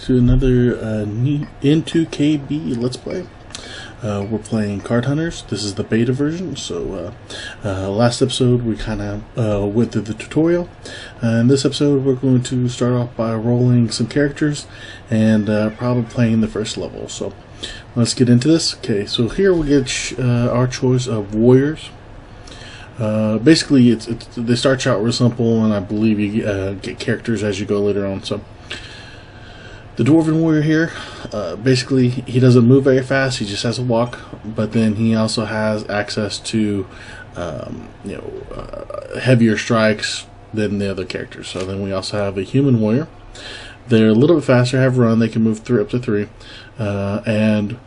to another N2KB Let's Play. We're playing Card Hunters. This is the beta version. So last episode we kind of went through the tutorial. In this episode we're going to start off by rolling some characters and probably playing the first level. So let's get into this. Okay, so here we get our choice of warriors. Basically they start out real simple, and I believe you get characters as you go later on. So the Dwarven Warrior here, basically he doesn't move very fast, he just has a walk, but then he also has access to heavier strikes than the other characters. So then we also have a Human Warrior. They're a little bit faster, have run, they can move up to 3, and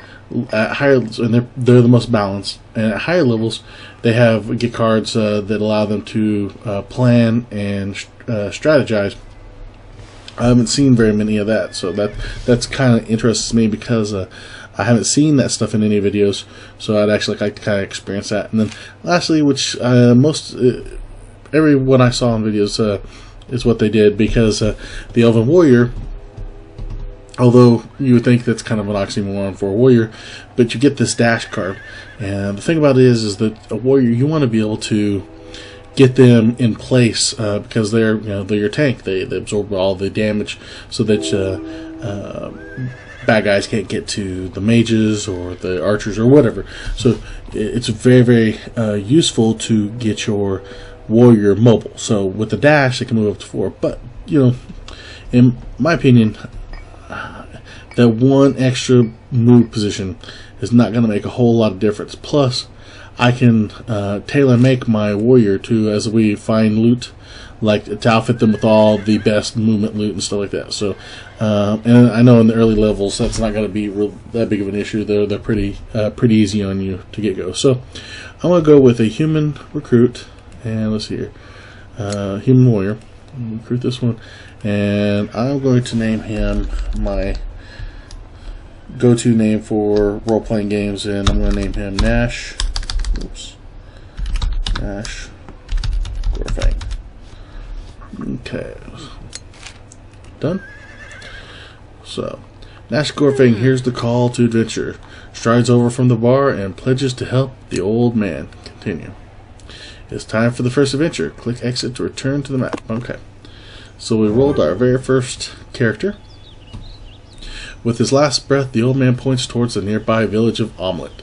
at higher, and they're the most balanced. And at higher levels, they get cards that allow them to plan and strategize. I haven't seen very many of that, so that's kind of interests me because I haven't seen that stuff in any videos. So I'd actually like to kind of experience that. And then lastly, which everyone I saw in videos is what they did, because the Elven Warrior, although you would think that's kind of an oxymoron for a warrior, but you get this dash card, and the thing about it is that a warrior, you want to be able to get them in place because they're your tank. They absorb all the damage, so that bad guys can't get to the mages or the archers or whatever. So it's very, very useful to get your warrior mobile. So with the dash, they can move up to 4. But in my opinion, that one extra move position is not going to make a whole lot of difference. Plus, I can tailor make my warrior to, as we find loot, like to outfit them with all the best movement loot and stuff like that. So, and I know in the early levels that's not going to be that big of an issue. They're pretty easy on you to get go. So, I'm going to go with a human recruit, and let's see here, human warrior. Recruit this one, and I'm going to name him my go-to name for role-playing games, and I'm going to name him Nash. Oops. Nash Gorfang. Okay. Done. So, Nash Gorfang hears the call to adventure, strides over from the bar, and pledges to help the old man. Continue. It's time for the first adventure. Click exit to return to the map. Okay. So we rolled our very first character. With his last breath, the old man points towards the nearby village of Omelette.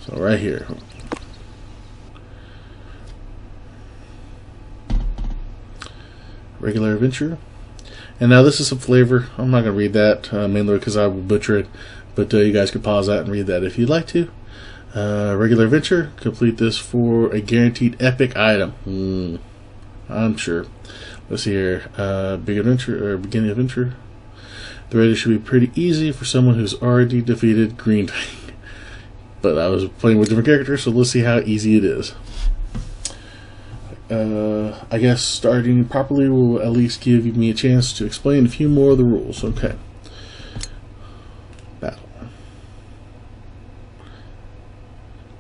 So right here. Regular adventure. And now this is some flavor. I'm not going to read that, mainly because I will butcher it. But you guys can pause that and read that if you'd like to. Regular adventure. Complete this for a guaranteed epic item. I'm sure. Let's see here. Big adventure, or beginning adventure. The raid should be pretty easy for someone who's already defeated Green Fang. But I was playing with different characters, so let's see how easy it is. I guess starting properly will at least give me a chance to explain a few more of the rules. Okay. Battle.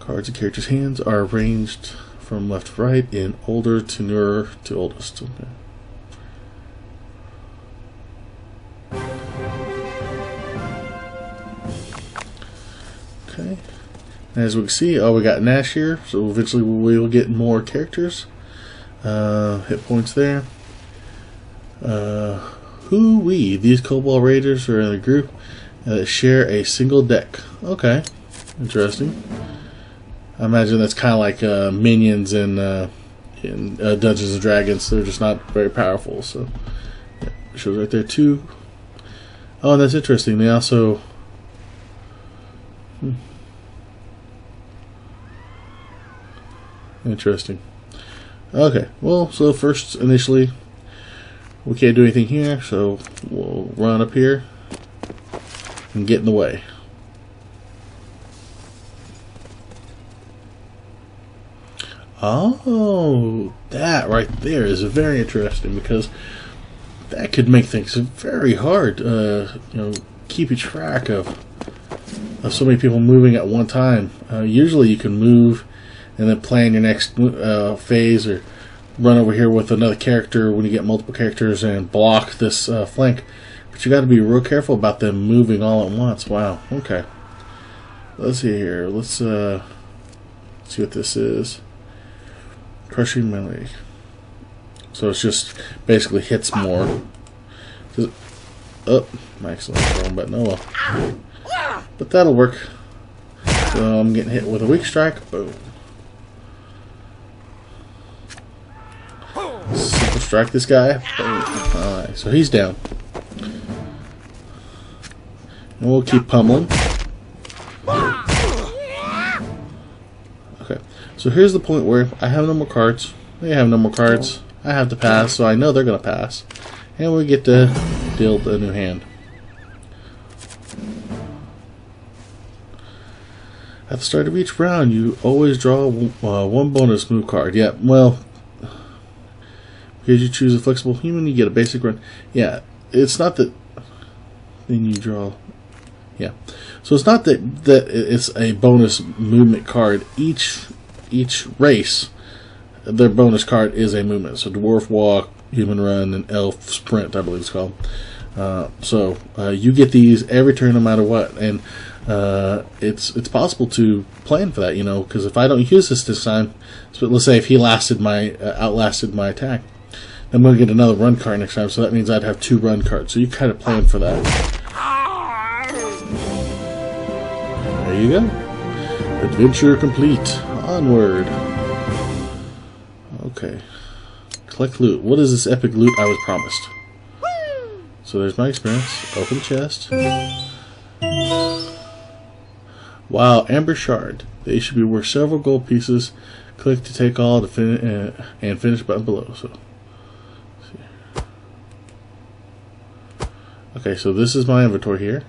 Cards in characters' hands are arranged from left to right in older to newer to oldest. Okay. Okay. As we can see, we got Nash here, so eventually we will get more characters. Hit points there. Hoo-wee! These Cobalt Raiders are in a group that share a single deck. Okay, interesting. I imagine that's kind of like minions in Dungeons and Dragons. They're just not very powerful. So yeah, it shows right there too. Oh, and that's interesting. They also interesting. Okay, well, so first, initially, we can't do anything here, so we'll run up here and get in the way. Oh, that right there is very interesting, because that could make things very hard, keeping track of so many people moving at one time. Usually you can move and then plan your next phase, or run over here with another character when you get multiple characters and block this flank. But you got to be real careful about them moving all at once. Wow. Okay. Let's see here. Let's see what this is. Crushing melee. So it's just basically hits more. Oh, my accidentally wrong button. Oh well. But that'll work. So I'm getting hit with a weak strike. Boom. Simple strike this guy. Boom. Alright, so he's down. And we'll keep pummeling. Okay, so here's the point where I have no more cards. They have no more cards. I have to pass, so I know they're going to pass. And we get to deal a new hand. At the start of each round, you always draw one bonus move card. Yeah, well, because you choose a flexible human, you get a basic run. Yeah, it's not that. Then you draw. Yeah, so it's not that it's a bonus movement card. Each race, their bonus card is a movement. So dwarf walk, human run, and elf sprint, I believe it's called. So you get these every turn, no matter what, and it's possible to plan for that, you know, because if I don't use this time, so let's say if he outlasted my attack, I'm going to get another run card next time. So that means I'd have 2 run cards. So you kind of plan for that. There you go. Adventure complete. Onward. Okay. Collect loot. What is this epic loot I was promised? So there's my experience. Open chest. Wow, Amber Shard. They should be worth several gold pieces. Click to take all to and finish button below. So, okay, so this is my inventory here.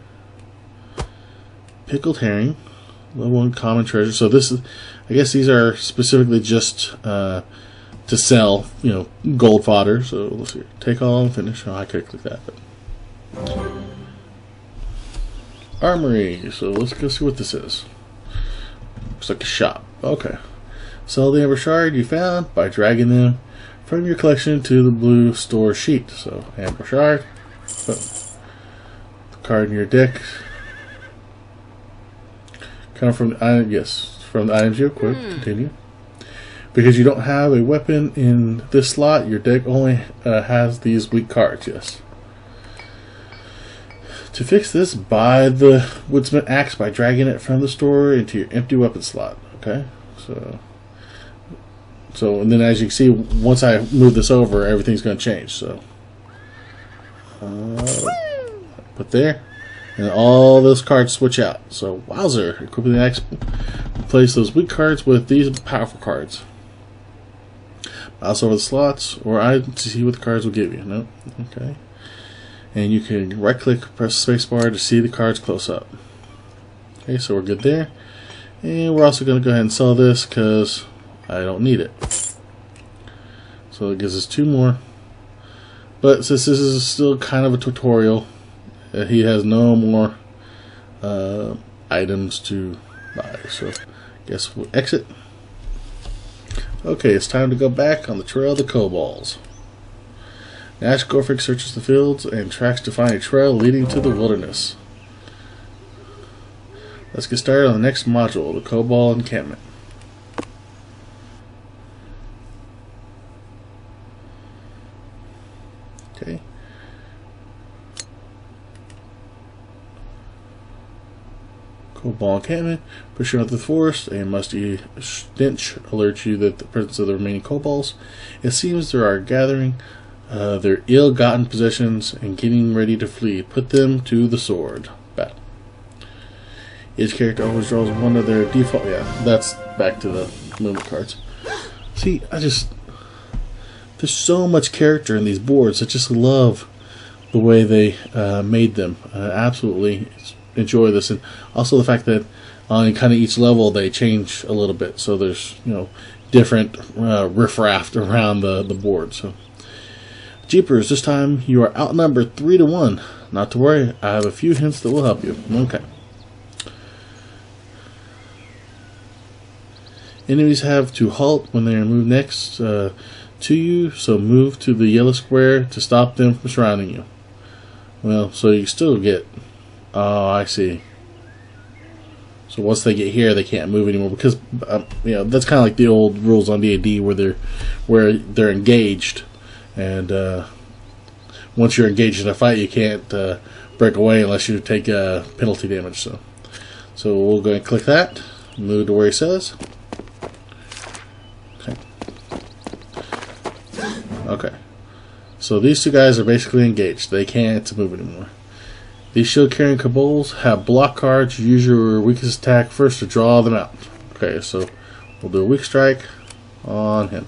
Pickled herring, level 1 common treasure. So this is, I guess these are specifically just to sell, you know, gold fodder. So let's see, take all and finish. Oh, I could click that, but armory. So let's go see what this is. Looks like a shop. Okay, sell the Amber Shard you found by dragging them from your collection to the blue store sheet. So Amber Shard, boom. The card in your deck. Kind of from the item, yes, from the items you equip. Continue. Because you don't have a weapon in this slot, your deck only has these weak cards. Yes. To fix this, buy the Woodsman Axe by dragging it from the store into your empty weapon slot. Okay, so and then as you can see, once I move this over, everything's going to change. So put there. And all those cards switch out. So, wowzer. Equipping the axe. Replace those weak cards with these powerful cards. Mouse over the slots or items to see what the cards will give you. Nope. Okay. And you can right click, press the spacebar to see the cards close up. Okay, so we're good there. And we're also going to go ahead and sell this because I don't need it. So it gives us 2 more. But since this is still kind of a tutorial, he has no more items to buy, so guess we'll exit. Okay, it's time to go back on the trail of the kobolds. Nash Gorfrick searches the fields and tracks to find a trail leading to the wilderness. Let's get started on the next module, the kobold encampment. Okay. Kobold encampment. Pushing out the forest, a musty stench alerts you that the presence of the remaining kobolds. It seems they are gathering their ill-gotten possessions and getting ready to flee. Put them to the sword. Battle. Each character always draws one of their default. Yeah, that's back to the movement cards. See, there's so much character in these boards. I just love the way they made them. Absolutely enjoy this, and also the fact that on kind of each level they change a little bit, so there's, you know, different riffraff around the board. So jeepers, this time you are outnumbered 3 to 1. Not to worry, I have a few hints that will help you. Okay. Enemies have to halt when they are moved next to you, so move to the yellow square to stop them from surrounding you. Well, so you still get. Oh, I see. So once they get here, they can't move anymore because that's kind of like the old rules on D&D where they're engaged, and once you're engaged in a fight, you can't break away unless you take penalty damage. So we'll go ahead and click that. Move to where he says. Okay. Okay. So these two guys are basically engaged. They can't move anymore. These shield-carrying kobolds have block cards. Use your weakest attack first to draw them out. Okay, so we'll do a weak strike on him.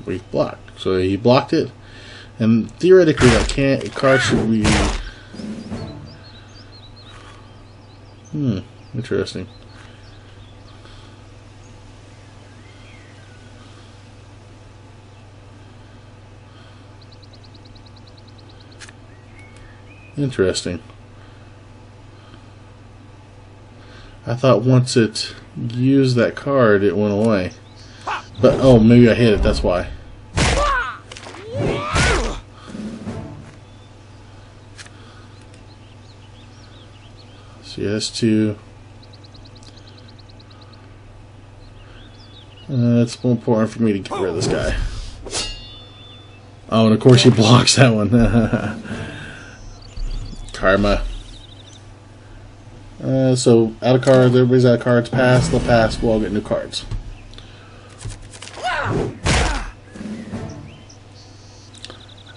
Weak block. So he blocked it. And theoretically, that card should be... interesting. Interesting. I thought once it used that card, it went away. But, oh, maybe I hit it, that's why. So yeah, that's two. It's more important for me to get rid of this guy. Oh, and of course he blocks that one. Karma. So out of cards, everybody's out of cards. Pass, they'll pass. We'll all get new cards.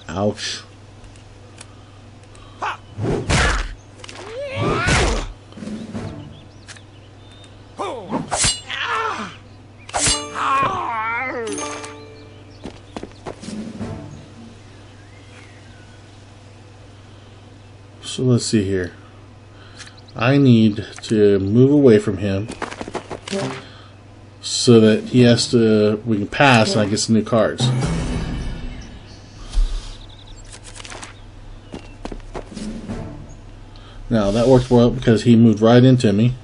Ouch. So let's see here. I need to move away from him so that he has to. We can pass, and I get some new cards. Now that worked well because he moved right into me.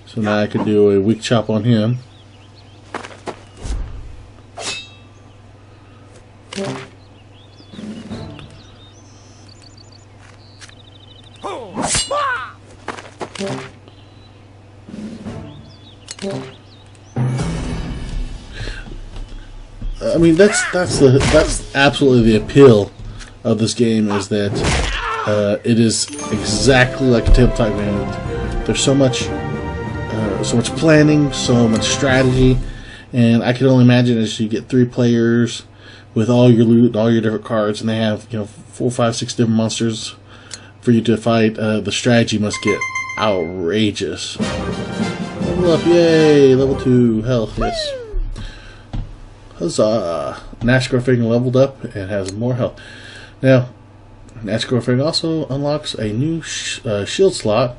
So now I can do a weak chop on him. I mean, that's absolutely the appeal of this game, is that it is exactly like a tabletop game. There's so much planning, so much strategy, and I can only imagine as you get 3 players with all your loot, all your different cards, and they have 4, 5, 6 different monsters for you to fight. The strategy must get outrageous. Level up, yay! Level 2 health, yes. Huzzah! Nashgorfing leveled up and has more health. Now, Nashgorfing also unlocks a new shield slot.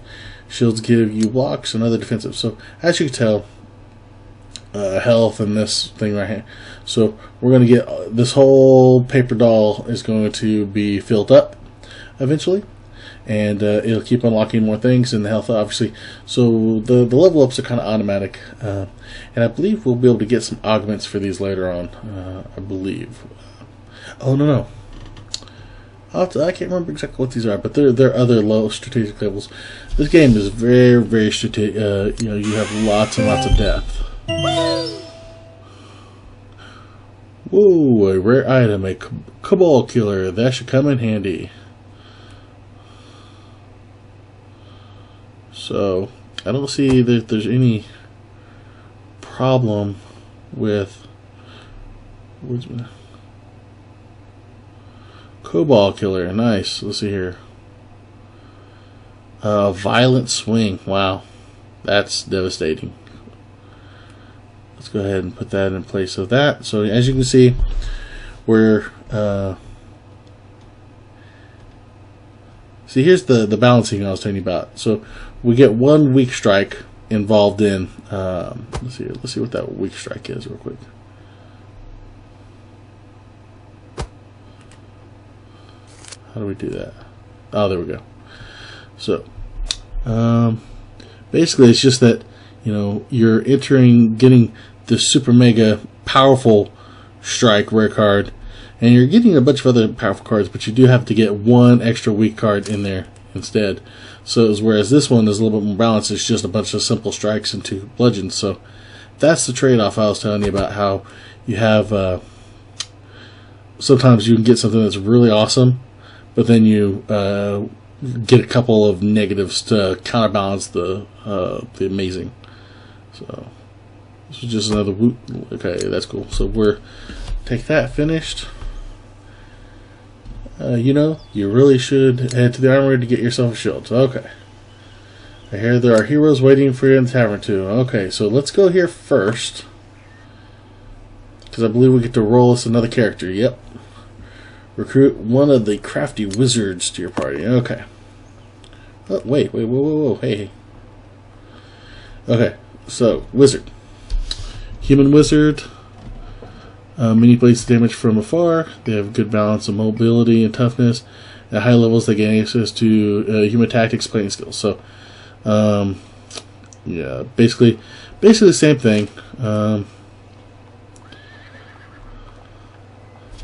Shields give you blocks and other defensive. So, as you can tell, health and this thing right here. So, we're going to get this whole paper doll is going to be filled up eventually. And it'll keep unlocking more things, and the health obviously. So the level ups are kind of automatic, and I believe we'll be able to get some augments for these later on. I believe. Oh no, I can't remember exactly what these are, but they're other low strategic levels. This game is very, very strategic. You have lots and lots of depth. Whoa, a rare item, a Kobold Killer. That should come in handy. So, I don't see that there's any problem with Kobold Killer. Nice. Let's see here. Violent Swing. Wow. That's devastating. Let's go ahead and put that in place of that. So, as you can see, we're see, here's the balancing I was telling you about. So we get one weak strike involved in. Let's see what that weak strike is real quick. How do we do that? Oh, there we go. So basically, it's just that you're getting the super mega powerful strike rare card, And you're getting a bunch of other powerful cards, but you do have to get one extra weak card in there instead. So whereas this one is a little bit more balanced, it's just a bunch of simple strikes and 2 bludgeons. So that's the trade-off I was telling you about, how you have sometimes you can get something that's really awesome, but then you get a couple of negatives to counterbalance the amazing. So this is just another woot. Okay, that's cool. So we're take that finished. You know, you really should head to the armory to get yourself a shield. Okay. I hear there are heroes waiting for you in the tavern too. Okay, so let's go here first, because I believe we get to roll us another character. Yep. Recruit one of the crafty wizards to your party. Okay. Oh, wait, whoa, hey. Okay, so, wizard. Human wizard. Many places damage from afar. They have good balance of mobility and toughness. At high levels, they gain access to human tactics, playing skills. So, yeah, basically the same thing.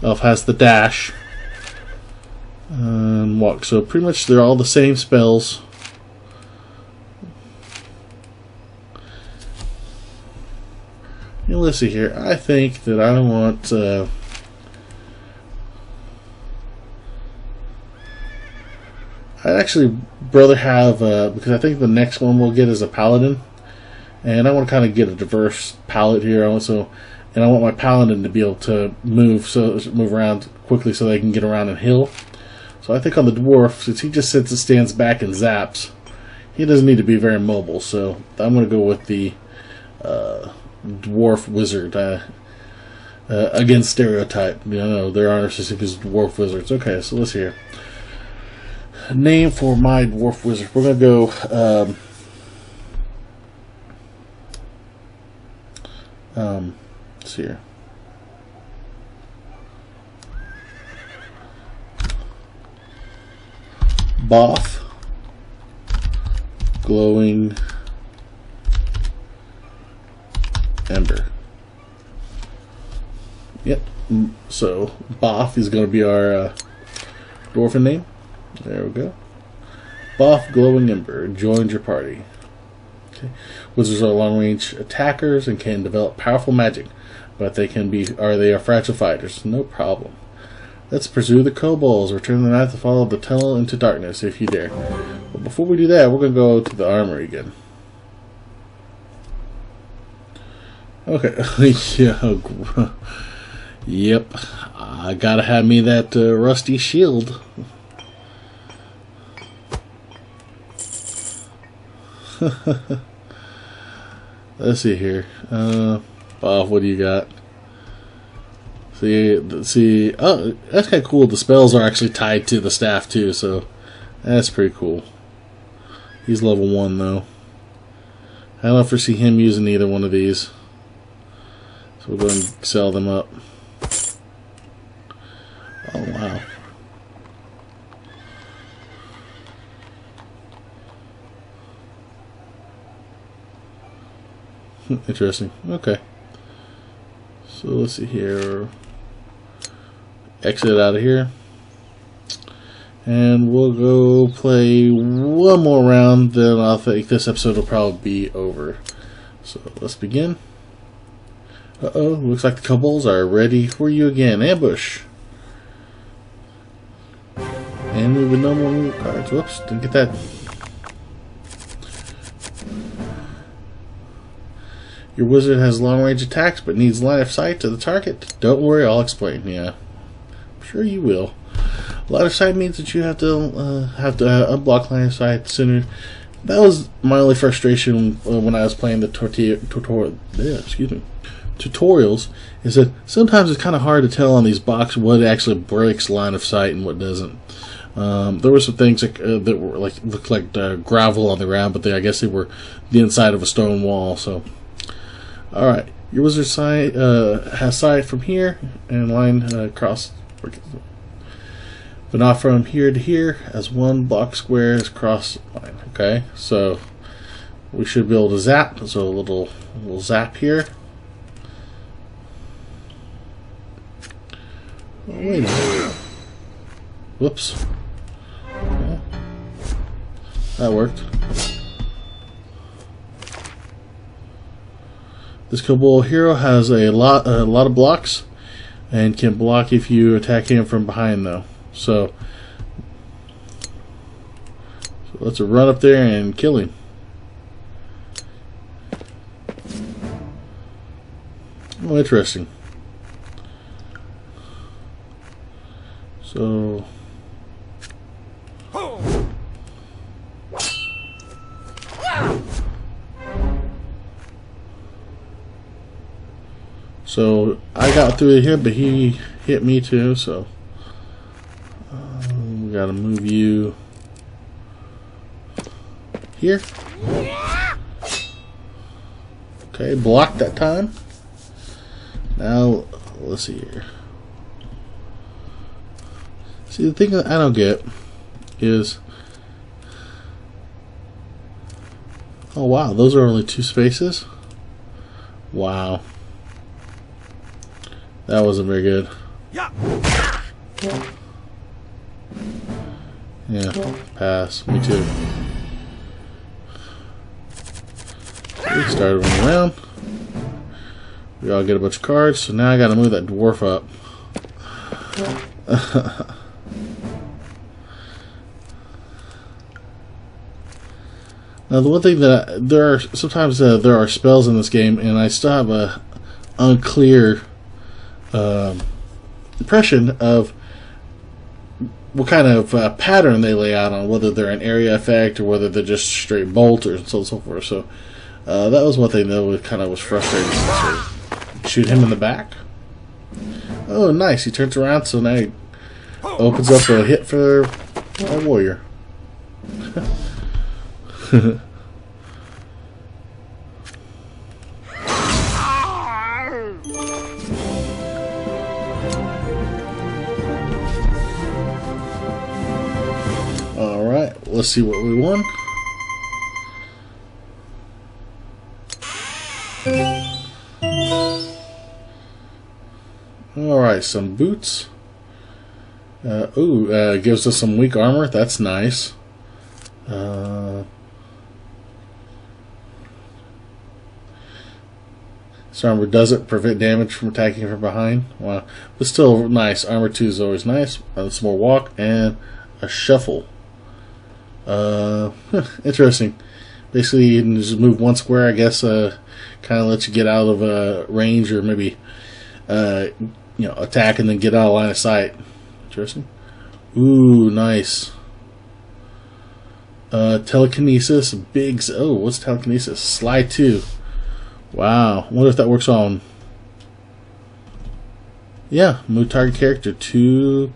Elf has the dash and walk. So pretty much they're all the same spells. Let's see here. I think that I want I'd actually rather have because I think the next one we'll get is a paladin, and I want to kind of get a diverse palette here also, and I want my paladin to be able to move around quickly so they can get around and heal. So I think on the dwarf, since he just sits and stands back and zaps, he doesn't need to be very mobile. So I'm going to go with the dwarf wizard against stereotype. You know, there are narcissistic dwarf wizards. Okay, so let's hear name for my dwarf wizard. We're gonna go let's see here. Boff, glowing ember. Yep. So Boff is going to be our dwarven name. There we go. Boff, glowing ember, joins your party. Okay. Wizards are long-range attackers and can develop powerful magic, but they are fragile fighters. No problem. Let's pursue the kobolds. Return the night to follow the tunnel into darkness, if you dare. But before we do that, we're going to go to the armory again. Okay. Yeah. Yep. I gotta have me that rusty shield. Let's see here. Bob, what do you got? See. Oh, that's kind of cool. The spells are actually tied to the staff too, so that's pretty cool. He's level 1 though. I don't foresee him using either one of these, so we'll go and sell them up. Oh wow. Interesting. Okay. So let's see here. Exit out of here. And we'll go play one more round, then I think this episode will probably be over. So let's begin. Uh-oh, looks like the kobolds are ready for you again. Ambush. And we with no more move cards. Whoops, didn't get that. Your wizard has long-range attacks, but needs line of sight to the target. Don't worry, I'll explain. Yeah, I'm sure you will. Line of sight means that you have to unblock line of sight sooner. That was my only frustration when I was playing the tutorials. Is that sometimes it's kind of hard to tell on these boxes what actually breaks line of sight and what doesn't. There were some things that were looked like gravel on the ground, but I guess they were the inside of a stone wall. So. Alright, your wizard sight has sight from here and line across, but not from here to here, as one block square is cross line. Okay, so we should be able to zap. So a little zap here. Oh, wait a minute. Whoops. Okay. That worked. This Kobold hero has a lot of blocks, and can block if you attack him from behind, though. So let's run up there and kill him. Oh, interesting. So I got through here, but he hit me too, so we gotta move you here. Okay, blocked that time. Now, let's see here. See, the thing that I don't get is... Oh wow, those are only 2 spaces? Wow. That wasn't very good. Yeah, pass. Me too. We started running around. We all get a bunch of cards, so now I gotta move that dwarf up. Now the one thing that there are sometimes there are spells in this game, and I still have a unclear impression of what kind of pattern they lay out on, whether they're an area effect or whether they're just straight bolt or so on and so forth. So that was one thing that kind of was frustrating. Shoot him in the back. Oh, nice! He turns around, so now he opens up a hit for a warrior. Alright, let's see what we won. Alright, some boots. Gives us some weak armor. That's nice. This armor doesn't prevent damage from attacking from behind. Wow. But still nice. Armor 2 is always nice. Some more walk and a shuffle. Interesting. Basically, you can just move 1 square, I guess, kind of lets you get out of range, or maybe attack and then get out of line of sight. Interesting. Ooh, nice. Telekinesis, what's telekinesis? Slide 2. Wow. I wonder if that works on... Yeah, move target character 2.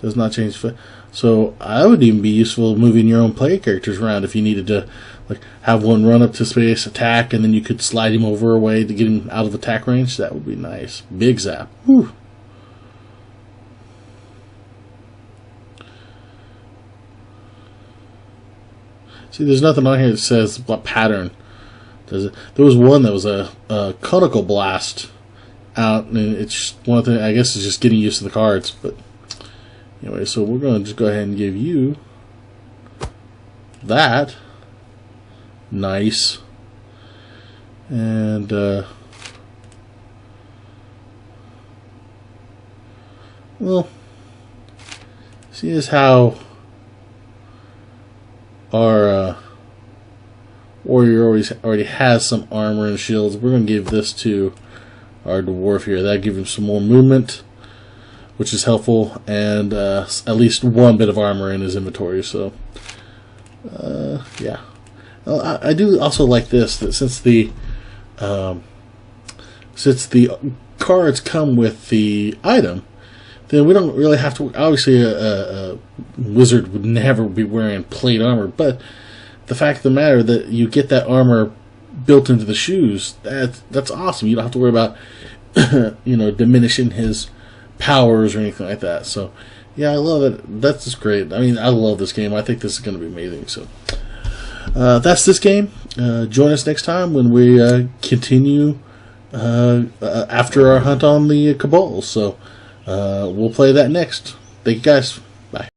Does not change. So I would even be useful moving your own player characters around if you needed to, like, have one run up to space, attack, and then you could slide him over a way to get him out of attack range. That would be nice. Big zap. Whew. See, there's nothing on here that says what pattern does it. There was one that was a conical blast out, and it's one thing. I guess it's just getting used to the cards. But anyway, so we're going to just go ahead and give you that. Nice. And well, see is how our warrior already has some armor and shields. We're going to give this to our dwarf here. That'll give him some more movement, which is helpful, and at least 1 bit of armor in his inventory. So yeah. I do also like this, that since the cards come with the item, then we don't really have to. Obviously, a wizard would never be wearing plate armor, but the fact of the matter that you get that armor built into the shoes, that's awesome. You don't have to worry about diminishing his powers or anything like that. So yeah, I love it. That's just great. I mean, I love this game. I think this is going to be amazing. So that's this game. Join us next time when we continue after our hunt on the Cabal. So we'll play that next. Thank you guys. Bye.